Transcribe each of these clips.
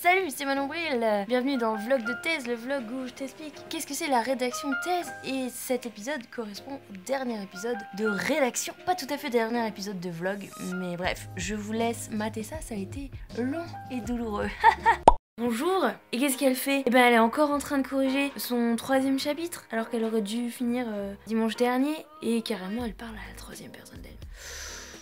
Salut, c'est Manon Bril. Bienvenue dans le vlog de thèse, le vlog où je t'explique qu'est-ce que c'est la rédaction de thèse. Et cet épisode correspond au dernier épisode de rédaction. Pas tout à fait dernier épisode de vlog, mais bref, je vous laisse mater ça, ça a été long et douloureux. Bonjour. Et qu'est-ce qu'elle fait? Eh ben elle est encore en train de corriger son 3e chapitre, alors qu'elle aurait dû finir dimanche dernier, et carrément elle parle à la 3e personne d'elle.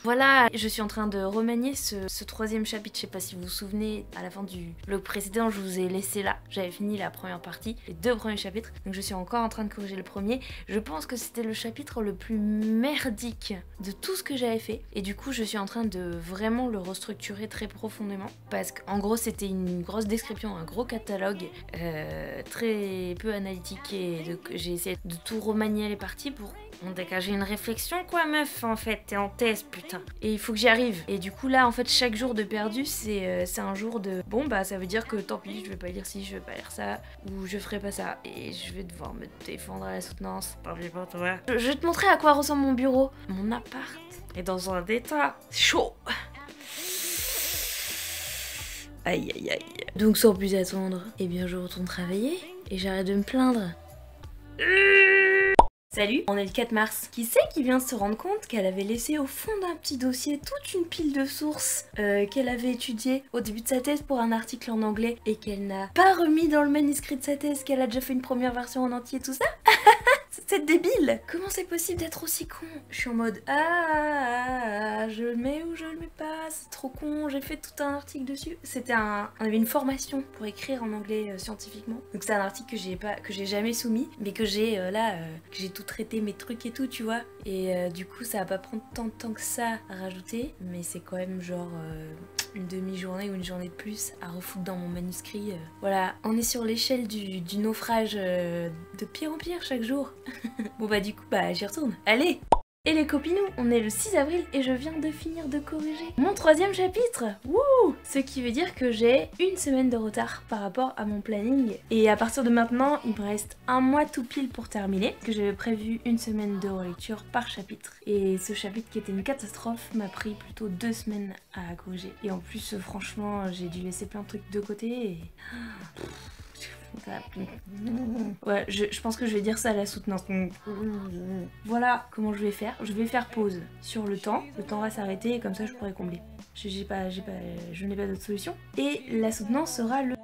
Voilà, je suis en train de remanier ce 3e chapitre. Je sais pas si vous vous souvenez, à la fin du vlog précédent, je vous ai laissé là. J'avais fini la première partie, les 2 premiers chapitres. Donc je suis encore en train de corriger le premier. Je pense que c'était le chapitre le plus merdique de tout ce que j'avais fait. Et du coup, je suis en train de vraiment le restructurer très profondément. Parce qu'en gros, c'était une grosse description, un gros catalogue très peu analytique. Et j'ai essayé de tout remanier les parties pour dégager une réflexion, quoi, meuf. En fait, t'es en thèse, putain. Et il faut que j'y arrive. Et du coup, là, en fait, chaque jour de perdu, c'est un jour de... Bon, bah, ça veut dire que tant pis, je vais pas lire ci, je vais pas lire ça, ou je ferai pas ça. Et je vais devoir me défendre à la soutenance. Tant pis pour toi. Je vais te montrer à quoi ressemble mon bureau. Mon appart est dans un état chaud. Aïe, aïe, aïe. Donc, sans plus attendre, eh bien, je retourne travailler et j'arrête de me plaindre. Salut, on est le 4 mars. Qui c'est qui vient de se rendre compte qu'elle avait laissé au fond d'un petit dossier toute une pile de sources qu'elle avait étudiées au début de sa thèse pour un article en anglais et qu'elle n'a pas remis dans le manuscrit de sa thèse, qu'elle a déjà fait une première version en entier, tout ça? C'est débile! Comment c'est possible d'être aussi con? Je suis en mode je le mets ou je le mets pas, c'est trop con, j'ai fait tout un article dessus. On avait une formation pour écrire en anglais scientifiquement. Donc c'est un article que j'ai jamais soumis, mais que j'ai que j'ai tout traité, mes trucs et tout, tu vois. Et du coup ça va pas prendre tant de temps que ça à rajouter, mais c'est quand même genre une demi-journée ou une journée de plus à refoutre dans mon manuscrit. Voilà, on est sur l'échelle du naufrage de pire en pire chaque jour. Bon bah du coup j'y retourne. Allez! Et les copinous, on est le 6 avril et je viens de finir de corriger mon 3e chapitre. Wouh! Ce qui veut dire que j'ai une semaine de retard par rapport à mon planning. Et à partir de maintenant, il me reste un mois tout pile pour terminer. Que j'avais prévu une semaine de relecture par chapitre. Et ce chapitre qui était une catastrophe m'a pris plutôt 2 semaines à corriger. Et en plus, franchement, j'ai dû laisser plein de trucs de côté et... Ouais, je pense que je vais dire ça à la soutenance. Voilà comment je vais faire. Je vais faire pause sur le temps. Le temps va s'arrêter et comme ça je pourrai combler. Je n'ai pas d'autre solution. Et la soutenance sera le...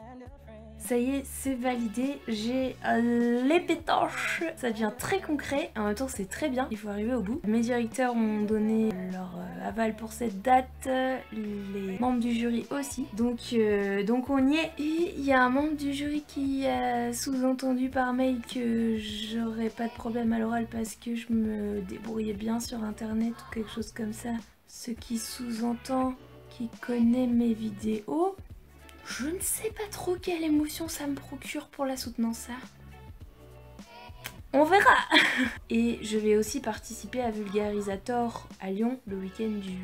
Ça y est, c'est validé, j'ai les pétanches. Ça devient très concret, en même temps c'est très bien, il faut arriver au bout. Mes directeurs ont donné leur aval pour cette date, les membres du jury aussi. Donc on y est. Et il y a un membre du jury qui a sous-entendu par mail que j'aurais pas de problème à l'oral parce que je me débrouillais bien sur internet ou quelque chose comme ça. Ce qui sous-entend qu'il connaît mes vidéos. Je ne sais pas trop quelle émotion ça me procure pour la soutenance, ça. On verra. Et je vais aussi participer à Vulgarisator à Lyon le week-end du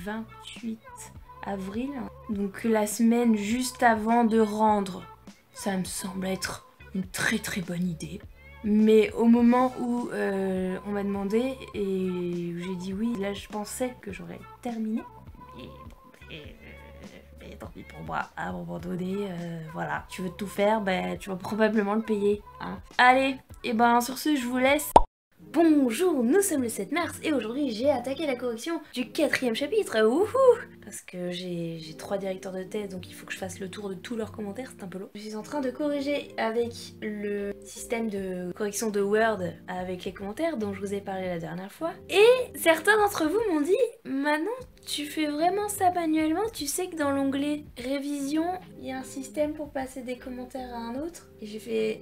28 avril. Donc la semaine juste avant de rendre. Ça me semble être une très très bonne idée. Mais au moment où on m'a demandé et où j'ai dit oui, là je pensais que j'aurais terminé. Et tant pis pour moi, à un moment donné, voilà. Tu veux tout faire, tu vas probablement le payer, hein. Allez, et sur ce, je vous laisse. Bonjour, nous sommes le 7 mars et aujourd'hui j'ai attaqué la correction du 4e chapitre, wouhou! Parce que j'ai 3 directeurs de thèse donc il faut que je fasse le tour de tous leurs commentaires, c'est un peu long. Je suis en train de corriger avec le système de correction de Word avec les commentaires dont je vous ai parlé la dernière fois. Et certains d'entre vous m'ont dit « Manon, tu fais vraiment ça manuellement? Tu sais que dans l'onglet révision, il y a un système pour passer des commentaires à un autre ?» Et j'ai fait...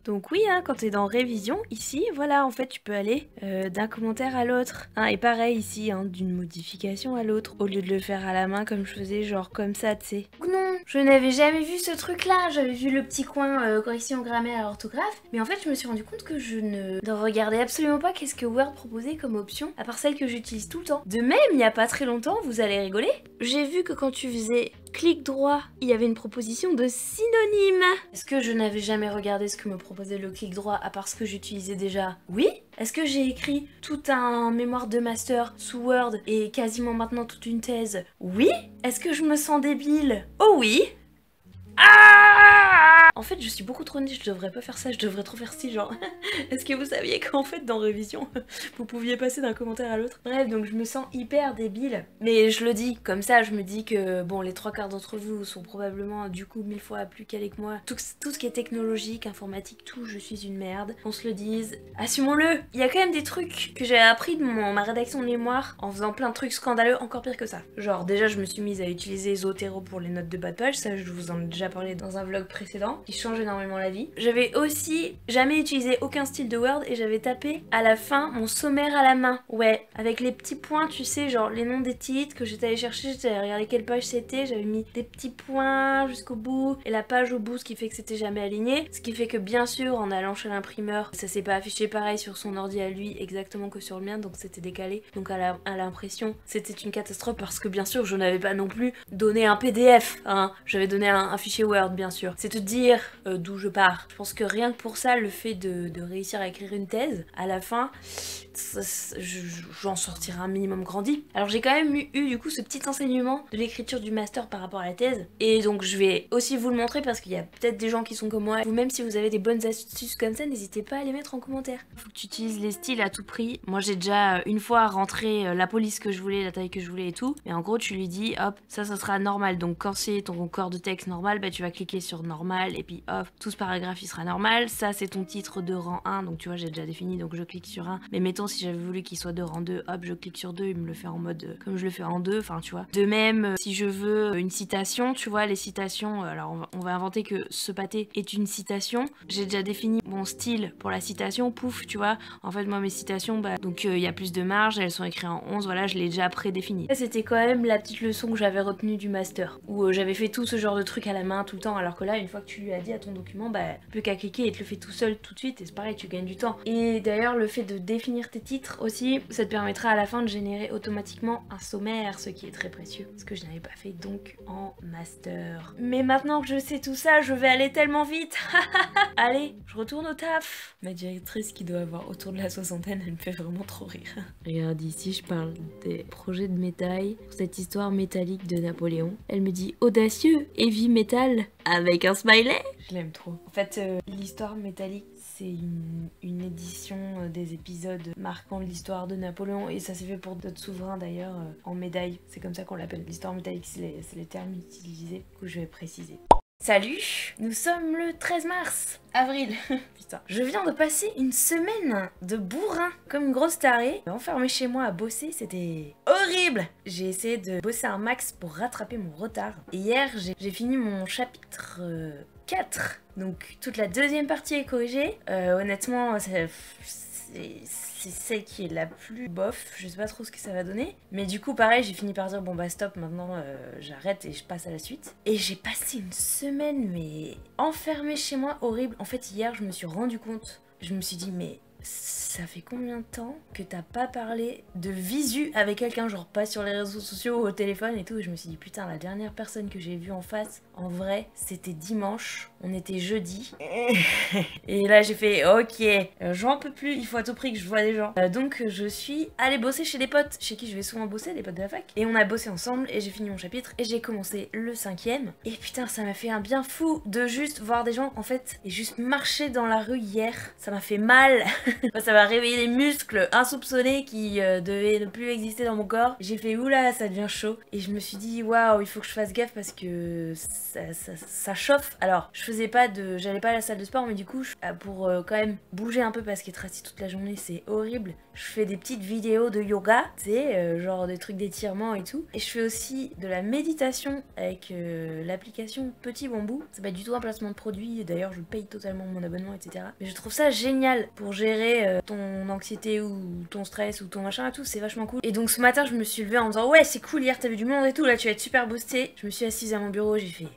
Donc oui, hein, quand t'es dans révision, ici, voilà, en fait, tu peux aller d'un commentaire à l'autre. Hein, et pareil ici, hein, d'une modification à l'autre, au lieu de le faire à la main comme je faisais, genre comme ça, tu sais. Non, je n'avais jamais vu ce truc-là. J'avais vu le petit coin correction grammaire, orthographe, mais en fait, je me suis rendu compte que je ne regardais absolument pas qu'est-ce que Word proposait comme option, à part celle que j'utilise tout le temps. De même, il n'y a pas très longtemps, vous allez rigoler, j'ai vu que quand tu faisais clic droit, il y avait une proposition de synonyme. Est-ce que je n'avais jamais regardé ce que me proposait le clic droit à part ce que j'utilisais déjà? Oui. Est-ce que j'ai écrit tout un mémoire de master sous Word et quasiment maintenant toute une thèse? Oui. Est-ce que je me sens débile? Oh oui. Ah! En fait, je suis beaucoup trop nulle, je devrais pas faire ça, je devrais trop faire ci, genre. Est-ce que vous saviez qu'en fait, dans Révision, vous pouviez passer d'un commentaire à l'autre? Bref, donc je me sens hyper débile. Mais je le dis, comme ça, je me dis que, bon, les 3/4 d'entre vous sont probablement, du coup, 1000 fois plus calés que moi. Tout ce qui est technologique, informatique, tout, je suis une merde. On se le dise. Assumons-le! Il y a quand même des trucs que j'ai appris de ma rédaction de mémoire en faisant plein de trucs scandaleux, encore pire que ça. Genre, déjà, je me suis mise à utiliser Zotero pour les notes de bas de page, ça, je vous en ai déjà parlé dans un vlog précédent, qui change énormément la vie. J'avais aussi jamais utilisé aucun style de Word et j'avais tapé à la fin mon sommaire à la main. Ouais, avec les petits points, tu sais, genre les noms des titres que j'étais allée chercher, j'étais allée regarder quelle page c'était, j'avais mis des petits points jusqu'au bout et la page au bout, ce qui fait que c'était jamais aligné. Ce qui fait que bien sûr, en allant chez l'imprimeur, ça s'est pas affiché pareil sur son ordi à lui exactement que sur le mien, donc c'était décalé. Donc à l'impression, c'était une catastrophe parce que bien sûr, je n'avais pas non plus donné un PDF, hein. J'avais donné un fichier Word, bien sûr. C'est te dire d'où je pars. Je pense que rien que pour ça, le fait de réussir à écrire une thèse, à la fin, j'en sortirai un minimum grandi. Alors j'ai quand même eu du coup ce petit enseignement de l'écriture du master par rapport à la thèse. Et donc je vais aussi vous le montrer parce qu'il y a peut-être des gens qui sont comme moi. Vous-même, si vous avez des bonnes astuces comme ça, n'hésitez pas à les mettre en commentaire. Faut que tu utilises les styles à tout prix. Moi j'ai déjà une fois rentré la police que je voulais, la taille que je voulais et tout. Mais en gros tu lui dis hop, ça sera normal. Donc quand c'est ton corps de texte normal, bah tu vas cliquer sur normal et puis hop, tout ce paragraphe il sera normal. Ça c'est ton titre de rang 1, donc tu vois j'ai déjà défini, donc je clique sur 1. Mais mettons si j'avais voulu qu'il soit de rang 2, hop je clique sur 2, il me le fait en mode comme je le fais en 2, enfin tu vois. De même si je veux une citation, tu vois les citations, alors on va inventer que ce pâté est une citation. J'ai déjà défini mon style pour la citation, pouf tu vois. En fait moi mes citations, bah donc il y a plus de marge, elles sont écrites en 11, voilà je l'ai déjà prédéfini. Ça c'était quand même la petite leçon que j'avais retenue du master, où j'avais fait tout ce genre de trucs à la main tout le temps, alors que là une fois que tu lui as dit à ton document, bah plus qu'à cliquer et te le fait tout seul tout de suite et c'est pareil, tu gagnes du temps. Et d'ailleurs le fait de définir tes titres aussi, ça te permettra à la fin de générer automatiquement un sommaire, ce qui est très précieux, ce que je n'avais pas fait donc en master. Mais maintenant que je sais tout ça, je vais aller tellement vite. Allez, je retourne au taf. Ma directrice qui doit avoir autour de la soixantaine, elle me fait vraiment trop rire. Regarde ici, je parle des projets de métal pour cette histoire métallique de Napoléon. Elle me dit audacieux, heavy metal, avec un smiley. Je l'aime trop. En fait, l'histoire métallique, c'est une édition des épisodes marquant l'histoire de Napoléon et ça s'est fait pour d'autres souverains d'ailleurs en médaille. C'est comme ça qu'on l'appelle. L'histoire métallique, c'est les termes utilisés que je vais préciser. Salut, nous sommes le 13 mars, avril. Putain, je viens de passer une semaine de bourrin comme une grosse tarée. Enfermée chez moi à bosser, c'était horrible. J'ai essayé de bosser un max pour rattraper mon retard. Et hier, j'ai fini mon chapitre 4. Donc toute la deuxième partie est corrigée. Honnêtement, c'est celle qui est la plus bof, je sais pas trop ce que ça va donner. Mais du coup pareil, j'ai fini par dire bon bah stop, maintenant j'arrête et je passe à la suite. Et j'ai passé une semaine mais enfermée chez moi, horrible. En fait hier je me suis rendu compte, je me suis dit mais ça fait combien de temps que t'as pas parlé de visu avec quelqu'un, genre pas sur les réseaux sociaux ou au téléphone et tout. Et je me suis dit putain, la dernière personne que j'ai vue en face, en vrai, c'était dimanche, on était jeudi. Et là j'ai fait ok, j'en peux plus, il faut à tout prix que je vois des gens. Donc je suis allée bosser chez des potes, chez qui je vais souvent bosser, des potes de la fac. Et on a bossé ensemble et j'ai fini mon chapitre et j'ai commencé le 5e. Et putain, ça m'a fait un bien fou de juste voir des gens en fait et juste marcher dans la rue hier. Ça m'a fait mal. Ça va réveiller des muscles insoupçonnés qui devaient ne plus exister dans mon corps. J'ai fait oula, ça devient chaud. Et je me suis dit waouh, il faut que je fasse gaffe parce que ça chauffe. Alors, j'allais pas à la salle de sport, mais du coup, pour quand même bouger un peu parce qu'être assis toute la journée, c'est horrible. Je fais des petites vidéos de yoga, tu sais, genre des trucs d'étirement et tout. Et je fais aussi de la méditation avec l'application Petit Bambou. C'est pas du tout un placement de produit, d'ailleurs je paye totalement mon abonnement, etc. Mais je trouve ça génial pour gérer ton anxiété ou ton stress ou ton machin et tout, c'est vachement cool. Et donc ce matin je me suis levée en me disant ouais c'est cool, hier t'as vu du monde et tout, là tu vas être super boosté. Je me suis assise à mon bureau, j'ai fait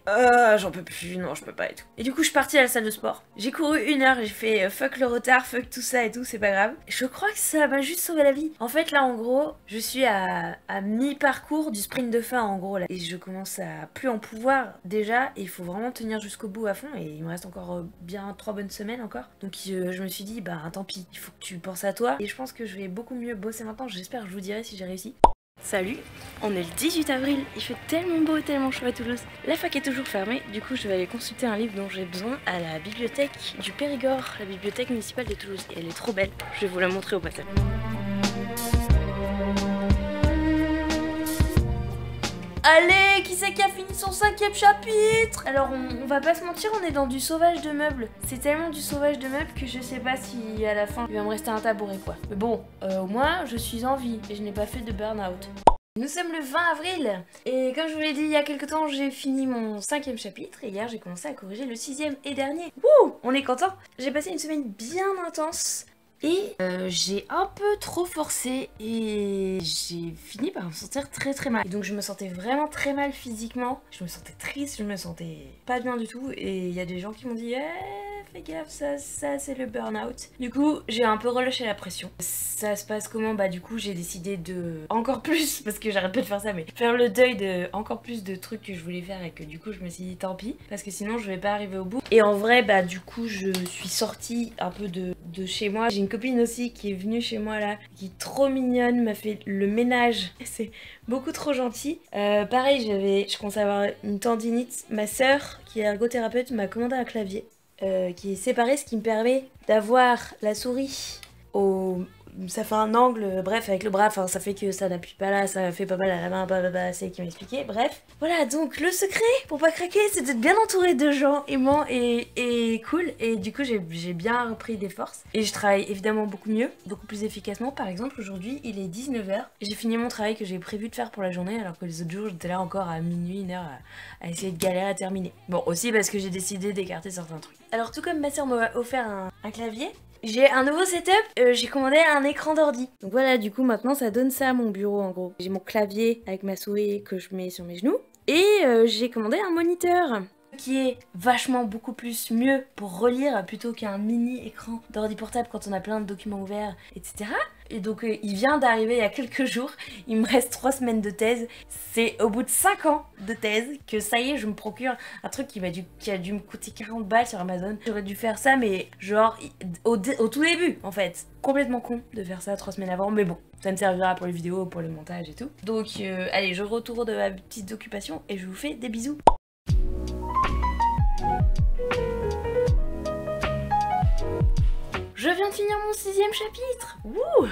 j'en peux plus, non je peux pas et tout. Et du coup je suis partie à la salle de sport. J'ai couru 1 heure, j'ai fait fuck le retard, fuck tout ça et tout, c'est pas grave. Je crois que ça m'a juste sauvé la vie. En fait là en gros, je suis à mi-parcours du sprint de fin en gros là. Et je commence à plus en pouvoir déjà et il faut vraiment tenir jusqu'au bout à fond et il me reste encore bien 3 bonnes semaines encore. Donc je me suis dit bah tant pis. puis il faut que tu penses à toi. Et je pense que je vais beaucoup mieux bosser maintenant, j'espère, je vous dirai si j'ai réussi. Salut, on est le 18 avril, il fait tellement beau et tellement chaud à Toulouse. La fac est toujours fermée, du coup je vais aller consulter un livre dont j'ai besoin à la bibliothèque du Périgord, la bibliothèque municipale de Toulouse. Et elle est trop belle, je vais vous la montrer au passage. Allez, qui c'est qui a fini son 5e chapitre? Alors on va pas se mentir, on est dans du sauvage de meubles. C'est tellement du sauvage de meubles que je sais pas si à la fin il va me rester un tabouret quoi. Mais bon, au moins je suis en vie et je n'ai pas fait de burn-out. Nous sommes le 20 avril et comme je vous l'ai dit il y a quelques temps, j'ai fini mon 5e chapitre et hier j'ai commencé à corriger le 6e et dernier. Wouh, on est content. J'ai passé une semaine bien intense. Et j'ai un peu trop forcé et j'ai fini par me sentir très mal. Et donc je me sentais vraiment très mal physiquement, je me sentais triste, je me sentais pas bien du tout. Et il y a des gens qui m'ont dit fais gaffe, ça c'est le burn-out. Du coup j'ai un peu relâché la pression. Ça se passe comment? Bah du coup j'ai décidé de encore plus, parce que j'arrête pas de faire ça, mais faire le deuil de encore plus de trucs que je voulais faire et que du coup je me suis dit tant pis, parce que sinon je vais pas arriver au bout. Et en vrai bah du coup je suis sortie un peu de chez moi. J'ai une copine aussi qui est venue chez moi là, qui est trop mignonne, m'a fait le ménage. C'est beaucoup trop gentil. Pareil, je commençais à avoir une tendinite. Ma sœur, qui est ergothérapeute, m'a commandé un clavier qui est séparé, ce qui me permet d'avoir la souris au... Ça fait un angle, bref, avec le bras, enfin ça fait que ça n'appuie pas là, ça fait pas mal à la main, c'est elle qui m'a expliqué, bref. Voilà, donc le secret pour pas craquer, c'est d'être bien entouré de gens aimants et cool. Et du coup, j'ai bien repris des forces. Et je travaille évidemment beaucoup mieux, beaucoup plus efficacement. Par exemple, aujourd'hui, il est 19 h et j'ai fini mon travail que j'ai prévu de faire pour la journée, alors que les autres jours, j'étais là encore à minuit, 1 h à essayer de galérer à terminer. Bon, aussi parce que j'ai décidé d'écarter certains trucs. Alors tout comme ma soeur m'a offert un clavier, j'ai un nouveau setup, j'ai commandé un écran d'ordi. Donc voilà, du coup maintenant ça donne ça à mon bureau en gros. J'ai mon clavier avec ma souris que je mets sur mes genoux. Et j'ai commandé un moniteur qui est vachement beaucoup plus mieux pour relire plutôt qu'un mini écran d'ordi portable quand on a plein de documents ouverts, etc. Et donc il vient d'arriver il y a quelques jours, il me reste 3 semaines de thèse. C'est au bout de 5 ans de thèse que ça y est, je me procure un truc qui a dû me coûter 40 balles sur Amazon. J'aurais dû faire ça mais genre au tout début en fait. Complètement con de faire ça 3 semaines avant, mais bon, ça me servira pour les vidéos, pour le montage et tout. Donc allez, je retourne de ma petite occupation et je vous fais des bisous. Je viens de finir mon 6e chapitre. Wouh!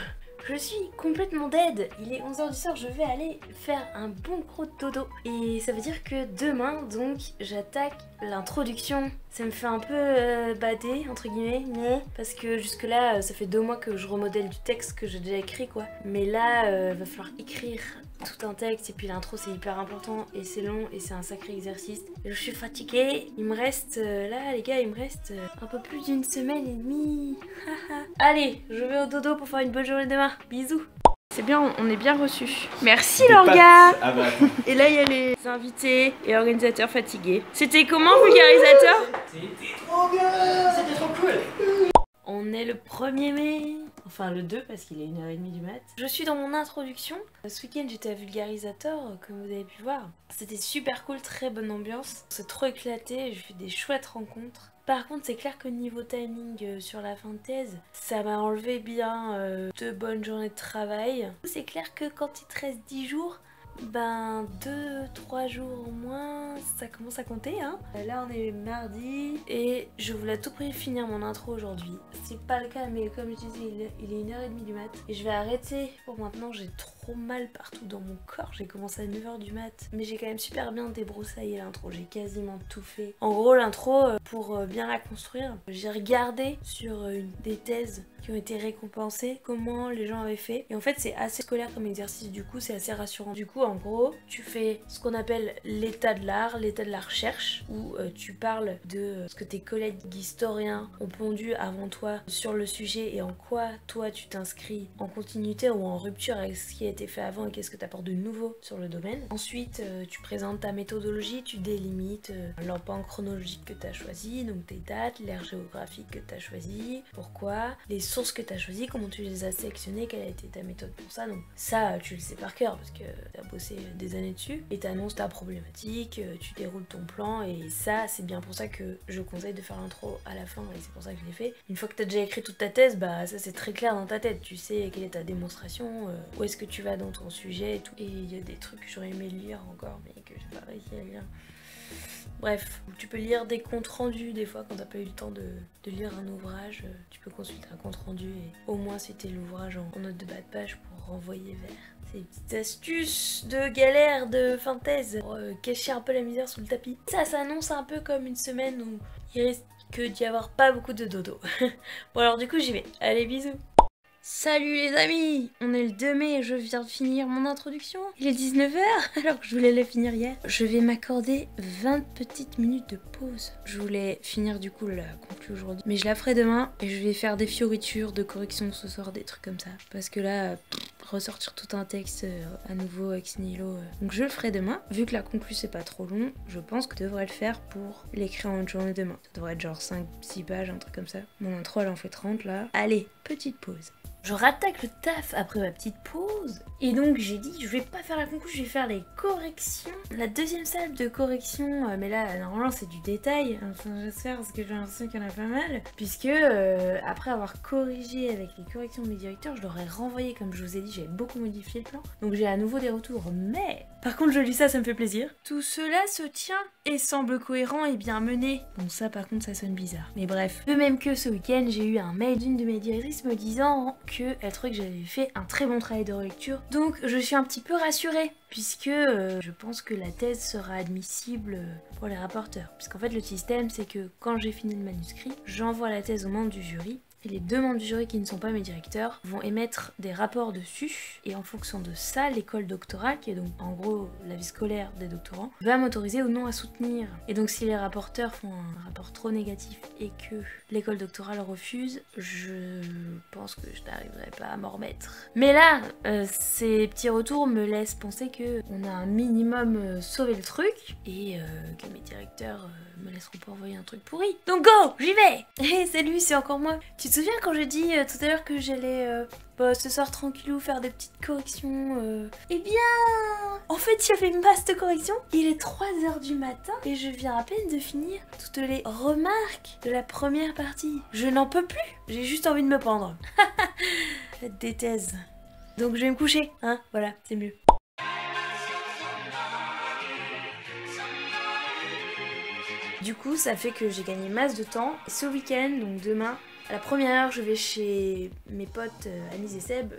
Je suis complètement dead. Il est 11 h du soir, je vais aller faire un bon gros dodo. Et ça veut dire que demain, donc, j'attaque l'introduction. Ça me fait un peu bader, entre guillemets, mais parce que jusque là, ça fait 2 mois que je remodèle du texte que j'ai déjà écrit, quoi. Mais là, va falloir écrire tout un texte et puis l'intro c'est hyper important et c'est long et c'est un sacré exercice. Je suis fatiguée. Il me reste, là les gars, il me reste un peu plus d'1 semaine et demie. Allez, je vais au dodo pour faire une bonne journée demain. Bisous. C'est bien, on est bien reçus. Merci Lorga. Ah bah. Et là il y a les invités et organisateurs fatigués. C'était comment vulgarisateur? C'était trop bien. C'était trop cool. On est le 1er mai, enfin le 2 parce qu'il est 1 h 30 du mat. Je suis dans mon introduction. Ce week-end j'étais à Vulgarisator, comme vous avez pu voir. C'était super cool, très bonne ambiance. C'est trop éclaté, j'ai fait des chouettes rencontres. Par contre c'est clair que niveau timing sur la fin de thèse, ça m'a enlevé bien 2 bonnes journées de travail. C'est clair que quand il te reste 10 jours, ben 2-3 jours au moins, ça commence à compter hein. Là on est mardi et je voulais à tout prix finir mon intro aujourd'hui. C'est pas le cas mais comme je disais il est 1 h 30 du mat. Et je vais arrêter pour maintenant, j'ai trop mal partout dans mon corps. J'ai commencé à 9 h du mat mais j'ai quand même super bien débroussaillé l'intro, j'ai quasiment tout fait. En gros l'intro pour bien la construire, j'ai regardé sur des thèses qui ont été récompensées comment les gens avaient fait et en fait c'est assez scolaire comme exercice, du coup c'est assez rassurant. Du coup en gros tu fais ce qu'on appelle l'état de l'art, l'état de la recherche, où tu parles de ce que tes collègues historiens ont pondu avant toi sur le sujet et en quoi toi tu t'inscris en continuité ou en rupture avec ce qui a été fait avant et qu'est-ce que tu apportes de nouveau sur le domaine. Ensuite, tu présentes ta méthodologie, tu délimites l'empan chronologique que tu as choisi, donc tes dates, l'ère géographique que tu as choisi, pourquoi, les sources que tu as choisies, comment tu les as sélectionnées, quelle a été ta méthode pour ça. Donc ça, tu le sais par cœur parce que tu as bossé des années dessus et tu annonces ta problématique, tu déroules ton plan et ça, c'est bien pour ça que je conseille de faire l'intro à la fin et c'est pour ça que je l'ai fait. Une fois que tu as déjà écrit toute ta thèse, bah ça c'est très clair dans ta tête, tu sais quelle est ta démonstration, où est-ce que tu vas dans ton sujet et tout. Et il y a des trucs que j'aurais aimé lire encore mais que j'ai pas réussi à lire. Bref, tu peux lire des comptes rendus des fois quand t'as pas eu le temps de lire un ouvrage, tu peux consulter un compte rendu et au moins c'était l'ouvrage en note de bas de page pour renvoyer vers. C'est des petites astuces de galère de fin de thèse pour cacher un peu la misère sous le tapis. Ça s'annonce un peu comme une semaine où il risque d'y avoir pas beaucoup de dodo. Bon alors du coup j'y vais. Allez bisous. Salut les amis! On est le 2 mai et je viens de finir mon introduction. Il est 19h alors que je voulais la finir hier. Je vais m'accorder 20 petites minutes de pause. Je voulais finir du coup la conclue aujourd'hui. Mais je la ferai demain et je vais faire des fioritures de correction ce soir, des trucs comme ça. Parce que là, ressortir tout un texte à nouveau ex nihilo. Donc je le ferai demain. Vu que la conclue c'est pas trop long, je pense que je devrais le faire pour l'écrire en une journée demain. Ça devrait être genre 5-6 pages, un truc comme ça. Mon intro elle en fait 30 là. Allez, petite pause. Je rattaque le taf après ma petite pause. Et donc j'ai dit je vais pas faire la conclusion, je vais faire les corrections. La deuxième salle de correction, mais là normalement c'est du détail, enfin j'espère parce que j'ai l'impression qu'il y en a pas mal. Puisque après avoir corrigé avec les corrections de mes directeurs, je leur ai renvoyé comme je vous ai dit, j'avais beaucoup modifié le plan. Donc j'ai à nouveau des retours, mais par contre je lis ça, ça me fait plaisir. Tout cela se tient et semble cohérent et bien mené. Bon ça par contre ça sonne bizarre. Mais bref, de même que ce week-end, j'ai eu un mail d'une de mes directrices me disant elle trouvait que j'avais fait un très bon travail de relecture. Donc je suis un petit peu rassurée puisque je pense que la thèse sera admissible pour les rapporteurs. Puisqu'en fait le système c'est que quand j'ai fini le manuscrit, j'envoie la thèse aux membres du jury. Et les 2 membres du jury qui ne sont pas mes directeurs vont émettre des rapports dessus et en fonction de ça, l'école doctorale, qui est donc en gros la vie scolaire des doctorants, va m'autoriser ou non à soutenir. Et donc si les rapporteurs font un rapport trop négatif et que l'école doctorale refuse, je pense que je n'arriverai pas à m'en remettre. Mais là, ces petits retours me laissent penser qu'on a un minimum sauvé le truc et que mes directeurs me laisseront pas envoyer un truc pourri. Donc go, j'y vais. Et salut, c'est encore moi. Tu te souviens quand j'ai dit tout à l'heure que j'allais ce soir tranquillou faire des petites corrections Eh bien, en fait il y avait une vaste correction. Il est 3h du matin et je viens à peine de finir toutes les remarques de la première partie. Je n'en peux plus, j'ai juste envie de me pendre. Faites des thèses. Donc je vais me coucher, hein, voilà, c'est mieux. Du coup, ça fait que j'ai gagné masse de temps. Ce week-end, donc demain, à la première heure, je vais chez mes potes Anis et Seb,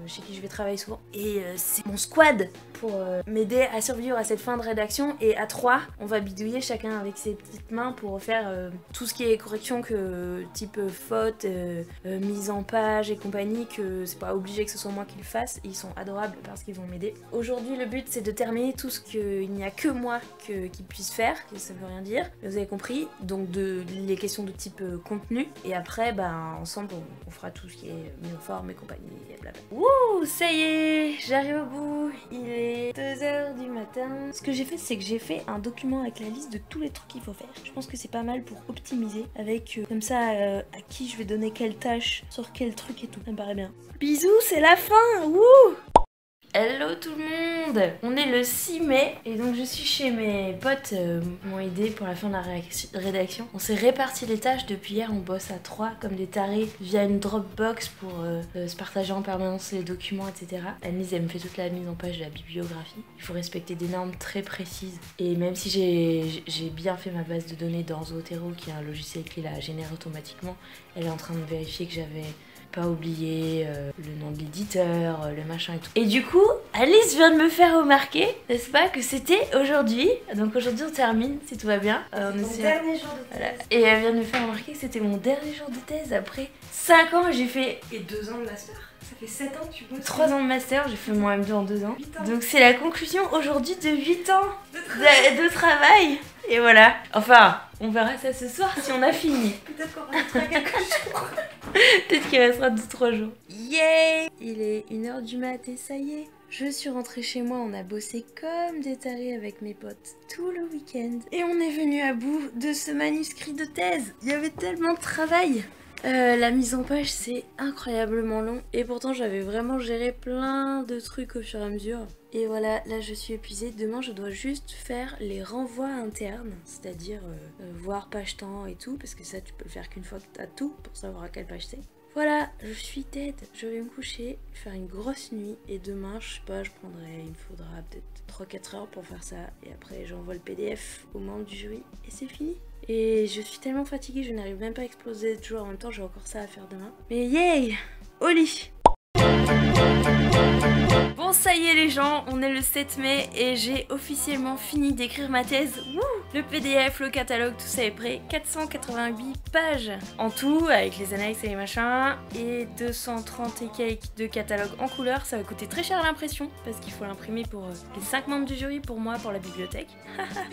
chez qui je vais travailler souvent. Et c'est mon squad pour m'aider à survivre à cette fin de rédaction. Et à 3, on va bidouiller chacun avec ses petites mains pour faire tout ce qui est correction, que type faute, mise en page et compagnie, que c'est pas obligé que ce soit moi qui le fasse. Ils sont adorables parce qu'ils vont m'aider. Aujourd'hui, le but, c'est de terminer tout ce qu'il n'y a que moi qui puisse faire, que ça veut rien dire. Mais vous avez compris, donc les questions de type contenu. Et après, ensemble, on fera tout ce qui est mis en forme et compagnie, et blablabla. Wouh, ça y est, j'arrive au bout. Il est 2h du matin. Ce que j'ai fait, c'est que j'ai fait un document avec la liste de tous les trucs qu'il faut faire. Je pense que c'est pas mal pour optimiser, avec comme ça à qui je vais donner quelle tâche, sur quel truc et tout. Ça me paraît bien. Bisous, c'est la fin. Wouh. Hello tout le monde! On est le 6 mai et donc je suis chez mes potes m'ont aidé pour la fin de la rédaction. On s'est réparti les tâches, depuis hier on bosse à 3 comme des tarés via une Dropbox pour se partager en permanence les documents, etc. Anise elle me fait toute la mise en page de la bibliographie. Il faut respecter des normes très précises et même si j'ai bien fait ma base de données dans Zotero qui est un logiciel qui la génère automatiquement, elle est en train de vérifier que j'avais pas oublié le nom de l'éditeur, le machin et tout. Et du coup, Alice vient de me faire remarquer, n'est-ce pas, que c'était aujourd'hui. Donc aujourd'hui on termine, si tout va bien. C'est mon dernier jour de thèse. Voilà. Et elle vient de me faire remarquer que c'était mon dernier jour de thèse après 5 ans. J'ai fait... Et 2 ans de master. Ça fait 7 ans que tu bosses. 3 ans de master, j'ai fait mon M2 en 2 ans. 8 ans. Donc c'est la conclusion aujourd'hui de 8 ans de travail. Et voilà. Enfin, on verra ça ce soir si on a fini. Peut-être qu'on rajoutera quelques jours. Peut-être qu'il restera 2-3 jours. Yay! Il est 1h du mat et ça y est, Je suis rentrée chez moi, on a bossé comme des tarés avec mes potes tout le week-end. Et on est venu à bout de ce manuscrit de thèse. Il y avait tellement de travail. La mise en page c'est incroyablement long et pourtant j'avais vraiment géré plein de trucs au fur et à mesure. Et voilà, là je suis épuisée. Demain je dois juste faire les renvois internes, c'est-à-dire voir page temps et tout, parce que ça tu peux le faire qu'une fois que t'as tout pour savoir à quelle page c'est. Voilà, je suis dead, je vais me coucher, faire une grosse nuit et demain, je sais pas, il me faudra peut-être 3-4 heures pour faire ça et après j'envoie le PDF aux membres du jury et c'est fini. Et je suis tellement fatiguée, je n'arrive même pas à exploser de jour en même temps, j'ai encore ça à faire demain. Mais yay, au lit. Bon ça y est les gens, on est le 7 mai et j'ai officiellement fini d'écrire ma thèse. Wouh, le PDF, le catalogue, tout ça est prêt. 488 pages en tout, avec les annexes et les machins. Et 230 et quelques de catalogue en couleur. Ça va coûter très cher à l'impression, parce qu'il faut l'imprimer pour les 5 membres du jury, pour moi, pour la bibliothèque.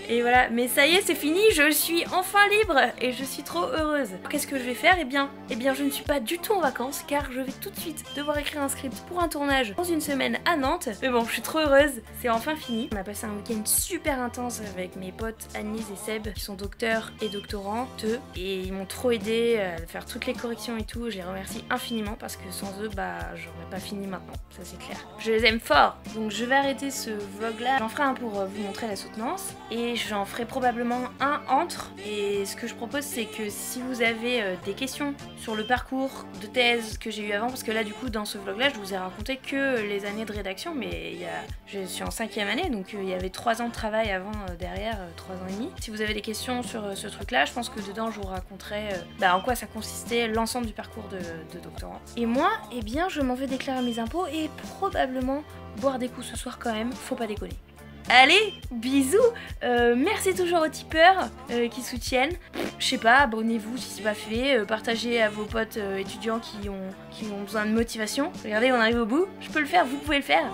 Et voilà, mais ça y est, c'est fini, je suis enfin libre et je suis trop heureuse. Qu'est-ce que je vais faire? Eh bien, je ne suis pas du tout en vacances, car je vais tout de suite devoir écrire un script pour un tournage dans une semaine à Nantes. Mais bon, je suis trop heureuse, c'est enfin fini. On a passé un week-end super intense avec mes potes Annelise et Seb, qui sont docteurs et doctorantes, et ils m'ont trop aidé à faire toutes les corrections et tout. Je les remercie infiniment parce que sans eux, j'aurais pas fini maintenant, ça c'est clair. Je les aime fort. Donc je vais arrêter ce vlog là. J'en ferai un pour vous montrer la soutenance et j'en ferai probablement un entre. Et ce que je propose, c'est que si vous avez des questions sur le parcours de thèse que j'ai eu avant, parce que là du coup dans ce vlog là je vous ai raconté que les années de rédaction, mais je suis en 5e année, donc il y avait 3 ans de travail avant, derrière 3 ans et demi. Si vous avez des questions sur ce truc là, je pense que dedans je vous raconterai en quoi ça consistait l'ensemble du parcours de doctorant. Et moi, eh bien je m'en vais déclarer mes impôts et probablement boire des coups ce soir quand même, faut pas déconner. Allez, bisous, merci toujours aux tipeurs qui soutiennent. Je sais pas, abonnez-vous si c'est pas fait, partagez à vos potes étudiants qui ont besoin de motivation. Regardez, on arrive au bout, je peux le faire, vous pouvez le faire.